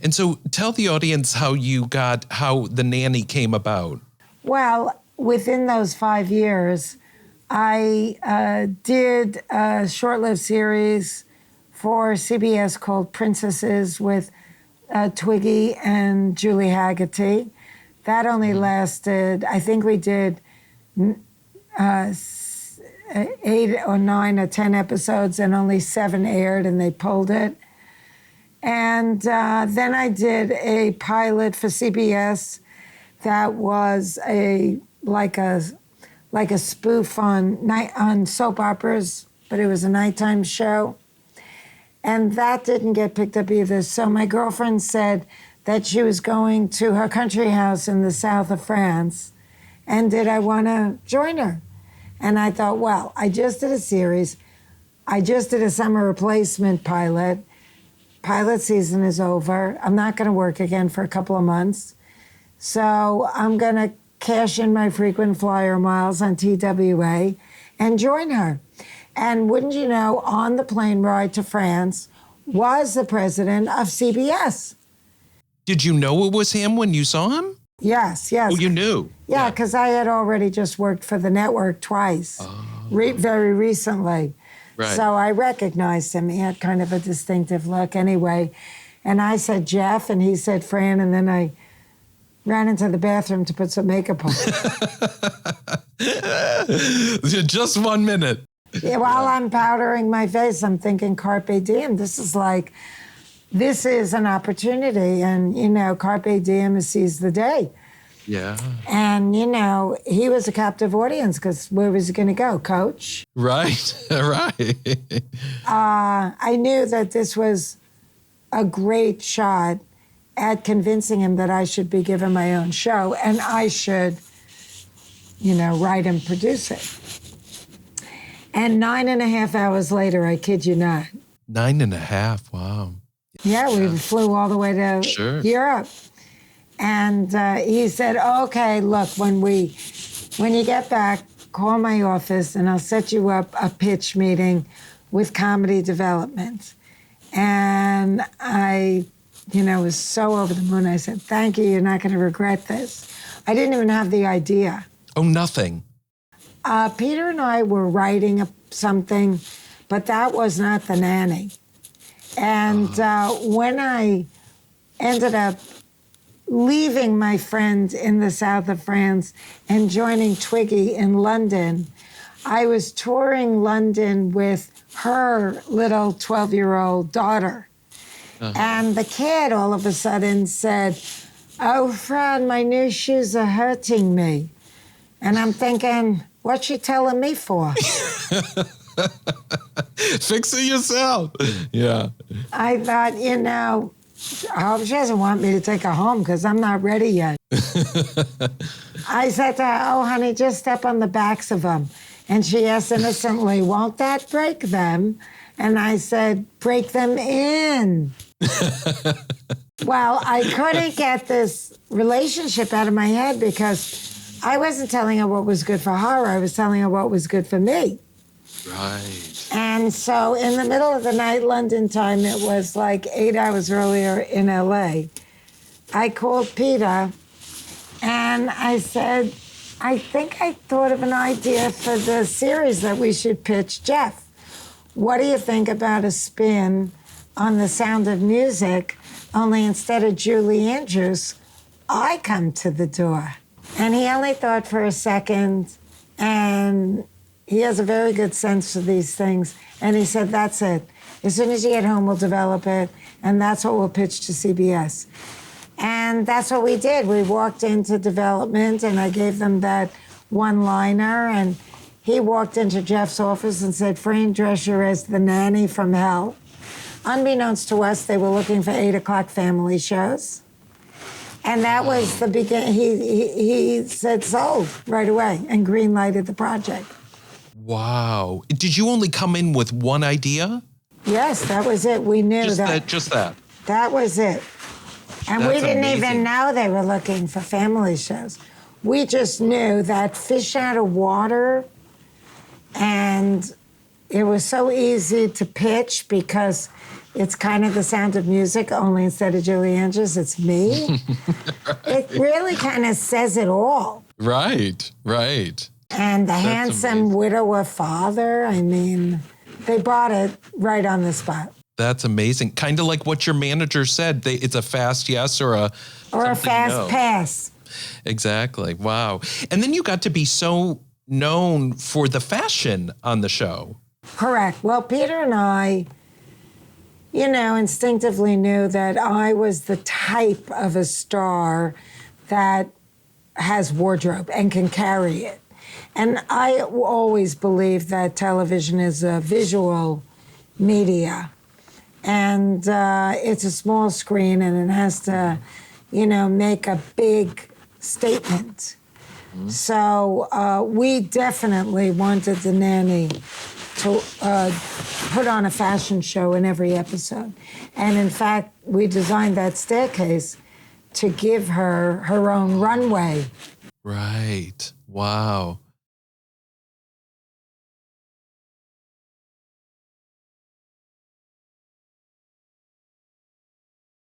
And so tell the audience how the Nanny came about. Well, within those 5 years, I did a short-lived series for CBS called Princesses with Twiggy and Julie Haggerty. That only lasted, I think we did 8 or 9 or 10 episodes, and only 7 aired, and they pulled it. And then I did a pilot for CBS that was like a spoof on soap operas, but it was a nighttime show. And that didn't get picked up either. So my girlfriend said that she was going to her country house in the south of France, and did I want to join her? And I thought, well, I just did a series. I just did a summer replacement pilot. Pilot season is over. I'm not going to work again for a couple of months. So I'm going to cash in my frequent flyer miles on TWA and join her. And wouldn't you know, on the plane ride to France was the president of CBS. Did you know it was him when you saw him? Yes. Oh, you knew? Yeah, because I had already just worked for the network twice, very recently. Right. So I recognized him. He had kind of a distinctive look anyway. And I said, Jeff, and he said, Fran, and then I ran into the bathroom to put some makeup on. Just 1 minute. Yeah, while I'm powdering my face, I'm thinking, carpe diem. This is an opportunity. And, carpe diem is seize the day. Yeah. And, he was a captive audience because where was he going to go? Coach? Right, right. I knew that this was a great shot at convincing him that I should be given my own show and I should, write and produce it. And 9.5 hours later, I kid you not. 9.5, wow. Yeah, we flew all the way to Europe. And he said, okay, look, when you get back, call my office and I'll set you up a pitch meeting with comedy development. And I, was so over the moon. I said, thank you, you're not going to regret this. I didn't even have the idea. Oh, nothing. Peter and I were writing something, but that was not the Nanny. And when I ended up leaving my friend in the south of France and joining Twiggy in London, I was touring London with her little 12-year-old daughter. And the kid all of a sudden said, oh, Fran, my new shoes are hurting me. And I'm thinking, what's she telling me for? Fix it yourself. Yeah. I thought, I hope she doesn't want me to take her home because I'm not ready yet. I said to her, oh, honey, just step on the backs of them. And she asked innocently, won't that break them? And I said, break them in. Well, I couldn't get this relationship out of my head because I wasn't telling her what was good for her. I was telling her what was good for me. Right. And so in the middle of the night, London time, it was like 8 hours earlier in LA. I called Peter and I said, I think I thought of an idea for the series that we should pitch Jeff. What do you think about a spin on The Sound of Music, only instead of Julie Andrews, I come to the door? And he only thought for a second, and he has a very good sense for these things. And he said, that's it. As soon as you get home, we'll develop it, and that's what we'll pitch to CBS. And that's what we did. We walked into development, and I gave them that one-liner, and he walked into Jeff's office and said, Fran Drescher as the Nanny from hell. Unbeknownst to us, they were looking for 8 o'clock family shows. And that was the beginning. He said sold right away and green-lighted the project. Wow. Did you only come in with one idea? Yes, that was it. We knew Just that. That was it. And we didn't even know they were looking for family shows. We just knew that fish out of water and it was so easy to pitch because it's kind of The Sound of Music, only instead of Julie Andrews, it's me. It really kind of says it all. Right. And the That's handsome amazing. widower father, I mean, they brought it right on the spot. That's amazing. Kind of like what your manager said. It's a fast yes or a fast no. pass. Exactly. Wow. And then you got to be so known for the fashion on the show. Correct. Well, Peter and I, instinctively knew that I was the type of a star that has wardrobe and can carry it. And I always believed that television is a visual media. And it's a small screen and it has to, make a big statement. So we definitely wanted the Nanny to put on a fashion show in every episode. And in fact, we designed that staircase to give her her own runway. Right. Wow.